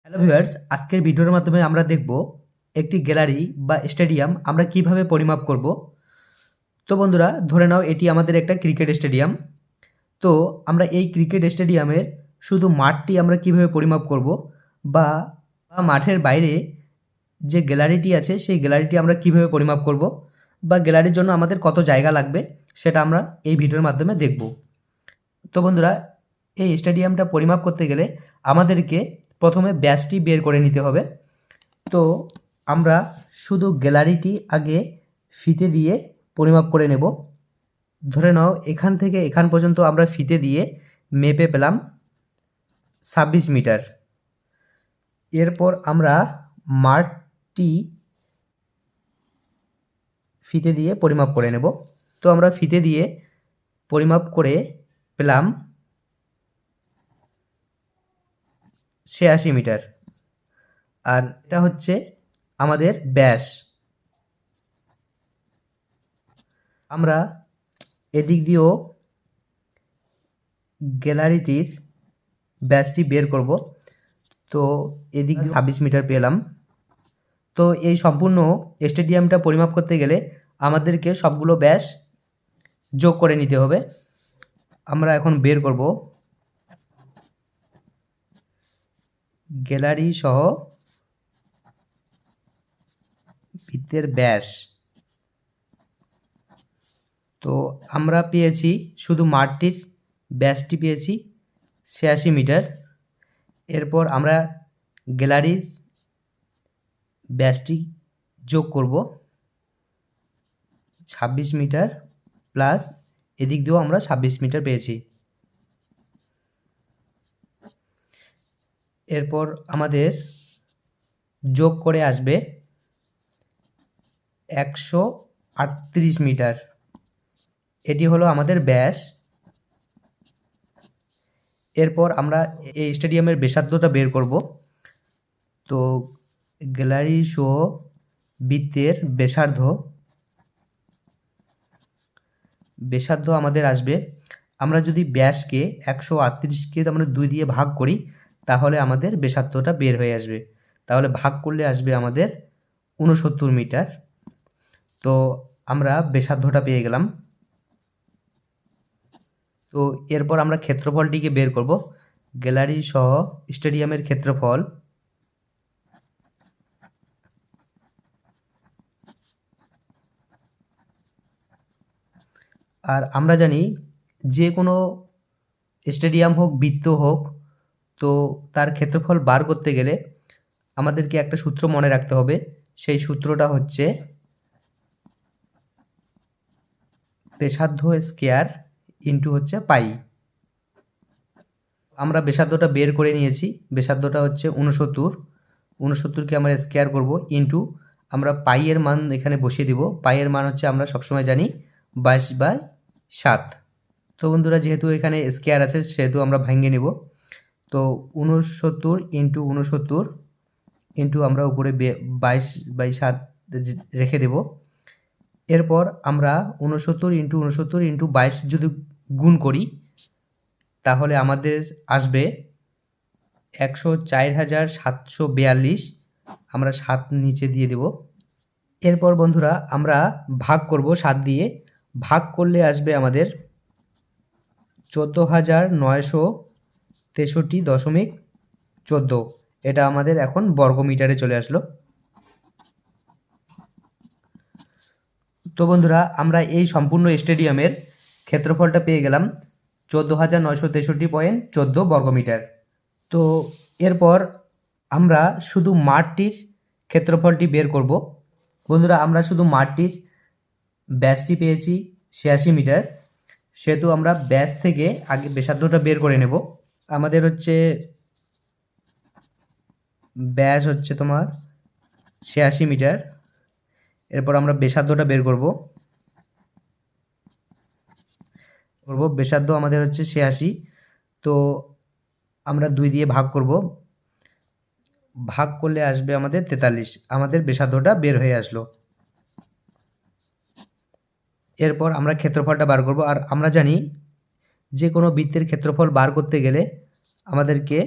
Hello viewers, আজকের ভিডিওর মাধ্যমে আমরা দেখব একটি গ্যালারি বা স্টেডিয়াম আমরা কিভাবে পরিমাপ করব। তো বন্ধুরা, ধরে নাও এটি আমাদের একটা ক্রিকেট স্টেডিয়াম। তো আমরা এই ক্রিকেট স্টেডিয়ামের শুধু মাঠটি আমরা কিভাবে পরিমাপ করব, বা মাঠের বাইরে যে গ্যালারিটি আছে সেই গ্যালারিটি আমরা কিভাবে পরিমাপ করব, বা গ্যালারির জন্য আমাদের কত জায়গা লাগবে সেটা আমরা এই ভিডিওর মাধ্যমে দেখব। তো বন্ধুরা, এই স্টেডিয়ামটা পরিমাপ করতে গেলে আমাদেরকে প্রথমে ব্যাসটি বের করে নিতে হবে। তো আমরা শুধু গ্যালারিটি আগে ফিতে দিয়ে পরিমাপ করে নেব। ধরে নাও এখান থেকে এখান পর্যন্ত আমরা ফিতে দিয়ে মেপে পেলাম 26 মিটার। এরপর আমরা মাঠটি ফিতে দিয়ে পরিমাপ করে নেব। তো আমরা ফিতে দিয়ে পরিমাপ করে পেলাম 86 মিটার, আর এটা হচ্ছে আমাদের ব্যাস। আমরা এদিক দিয়েও গ্যালারিটির ব্যাসটি বের করব। তো এদিক 26 মিটার পেলাম। তো এই সম্পূর্ণ স্টেডিয়ামটা পরিমাপ করতে গেলে আমাদেরকে সবগুলো ব্যাস যোগ করে নিতে হবে। আমরা এখন বের করব গ্যালারি সহ ভিতের ব্যাস। তো আমরা পেয়েছি শুধু মাঠটির ব্যাসটি পেয়েছি 86 মিটার। এরপর আমরা গ্যালারির ব্যাসটি যোগ করব 26 মিটার, প্লাস এদিক দিয়েও আমরা 26 মিটার পেয়েছি। এরপর আমাদের যোগ করে আসবে 138 মিটার। এটি হলো আমাদের ব্যাস। এরপর আমরা এই স্টেডিয়ামের ব্যাসার্ধটা বের করব। তো গ্যালারি সহ বৃত্তের ব্যাসার্ধ আমাদের আসবে, আমরা যদি ব্যাসকে 138কে আমরা 2 দিয়ে ভাগ করি তাহলে আমাদের ব্যাসার্ধটা বের হয়ে আসবে। তাহলে ভাগ করলে আসবে আমাদের 69 মিটার। তো আমরা ব্যাসার্ধটা পেয়ে গেলাম। তো এরপর আমরা ক্ষেত্রফলটিকে বের করব। গ্যালারি সহ স্টেডিয়ামের ক্ষেত্রফল আর আমরা জানি যে কোনো স্টেডিয়াম হোক বৃত্ত হোক, তো তার ক্ষেত্রফল বার করতে গেলে আমাদেরকে একটা সূত্র মনে রাখতে হবে। সেই সূত্রটা হচ্ছে ব্যাসার্ধ স্কয়ার ইন্টু হচ্ছে পাই। আমরা ব্যাসার্ধটা বের করে নিয়েছি। ব্যাসার্ধটা হচ্ছে 69কে আমরা স্কয়ার করব ইন্টু আমরা পাইয়ের মান এখানে বসিয়ে দিব। পাইয়ের মান হচ্ছে আমরা সবসময় জানি 22/7। তো বন্ধুরা, যেহেতু এখানে স্কয়ার আছে সেহেতু আমরা ভেঙে নেব। তো 69 ইন্টু 69 ইন্টু আমরা উপরে 22/7 রেখে দেব। এরপর আমরা 69 ইন্টু 69 ইন্টু 22 যদি গুণ করি তাহলে আমাদের আসবে 104,742। আমরা 7 নিচে দিয়ে দেব। এরপর বন্ধুরা আমরা ভাগ করব 7 দিয়ে। ভাগ করলে আসবে আমাদের 14,963.14। এটা আমাদের এখন বর্গমিটারে চলে আসলো। তো বন্ধুরা, আমরা এই সম্পূর্ণ স্টেডিয়ামের ক্ষেত্রফলটা পেয়ে গেলাম 14,963.14 বর্গমিটার। তো এরপর আমরা শুধু মাঠটির ক্ষেত্রফলটি বের করব। বন্ধুরা, আমরা শুধু মাঠটির ব্যাসটি পেয়েছি 86 মিটার, সেহেতু আমরা ব্যাস থেকে আগে ব্যাসার্ধটা বের করে নেব। আমাদের হচ্ছে ব্যাস হচ্ছে তোমার 86 মিটার। এরপর আমরা ব্যাসার্ধটা বের করব। ব্যাসার্ধ আমাদের হচ্ছে 86। তো আমরা 2 দিয়ে ভাগ করব। ভাগ করলে আসবে আমাদের 43। আমাদের ব্যাসার্ধটা বের হয়ে আসলো। এরপর আমরা ক্ষেত্রফলটা বার করব। আর আমরা জানি যে কোনো বৃত্তের ক্ষেত্রফল বার করতে গেলে আমাদেরকে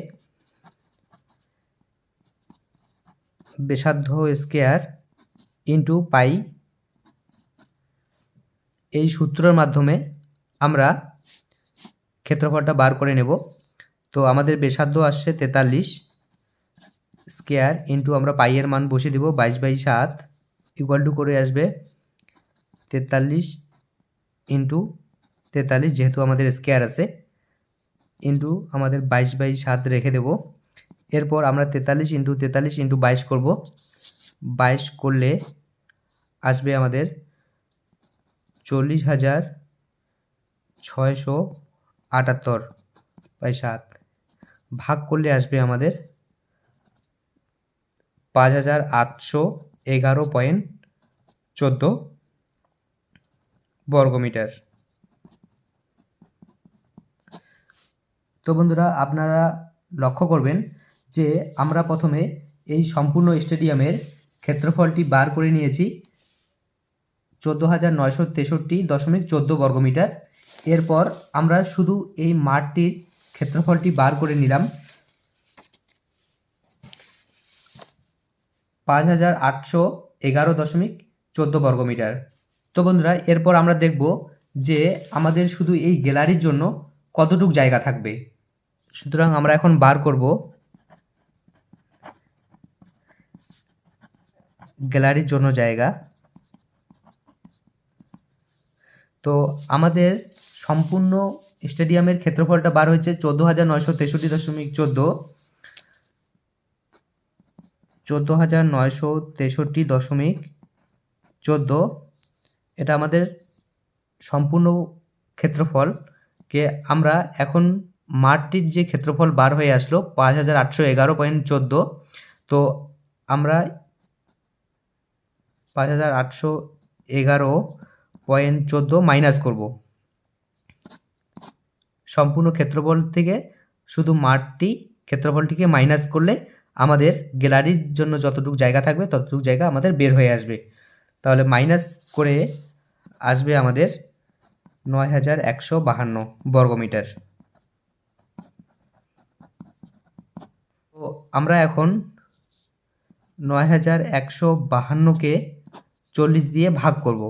ব্যাসার্ধ স্কয়ার ইন্টু পাই, এই সূত্রের মাধ্যমে আমরা ক্ষেত্রফলটা বার করে নেব। তো আমাদের ব্যাসার্ধ আসছে 43 স্কয়ার ইন্টু আমরা পাইয়ের মান বসিয়ে দেব 22/7 ইকুয়াল টু করে আসবে 43 ইন্টু 43, যেহেতু আমাদের স্কয়ার আছে, ইন্টু আমাদের 22/7 রেখে দেব। এরপর আমরা 43 ইন্টু 43 ইন্টু 22 করব। 22 করলে আসবে আমাদের 40,678/7, ভাগ করলে আসবে আমাদের 5,811.14 বর্গমিটার। তো বন্ধুরা, আপনারা লক্ষ্য করবেন যে আমরা প্রথমে এই সম্পূর্ণ স্টেডিয়ামের ক্ষেত্রফলটি বার করে নিয়েছি 14,963.14 বর্গমিটার। এরপর আমরা শুধু এই মাঠটির ক্ষেত্রফলটি বার করে নিলাম 5,811.14 বর্গমিটার। তো বন্ধুরা, এরপর আমরা দেখব যে আমাদের শুধু এই গ্যালারির জন্য কতটুক জায়গা থাকবে। সুতরাং আমরা এখন বার করব গ্যালারির জন্য জায়গা। তো আমাদের সম্পূর্ণ স্টেডিয়ামের ক্ষেত্রফলটা বার হয়েছে 14,963.14। এটা আমাদের সম্পূর্ণ ক্ষেত্রফলকে আমরা এখন মাঠটির যে ক্ষেত্রফল বার হয়ে আসলো 5,811.14, তো আমরা 5,811.14 মাইনাস করব। সম্পূর্ণ ক্ষেত্রফল থেকে শুধু মাঠটি ক্ষেত্রফলটিকে মাইনাস করলে আমাদের গ্যালারির জন্য যতটুকু জায়গা থাকবে ততটুকু জায়গা আমাদের বের হয়ে আসবে। তাহলে মাইনাস করে আসবে আমাদের 9,152 বর্গমিটার। তো আমরা এখন 9,152কে 40 দিয়ে ভাগ করব,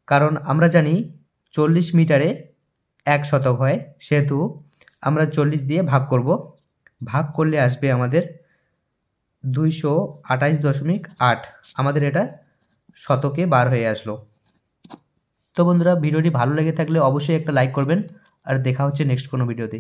কারণ আমরা জানি 40 মিটারে 1 শতক হয়, সেহেতু আমরা 40 দিয়ে ভাগ করব। ভাগ করলে আসবে আমাদের 228.8, আমাদের এটা শতকে বার হয়ে আসলো। তো বন্ধুরা, ভিডিওটি ভালো লেগে থাকলে অবশ্যই একটা লাইক করবেন, আর দেখা হচ্ছে নেক্সট কোনো ভিডিওতে।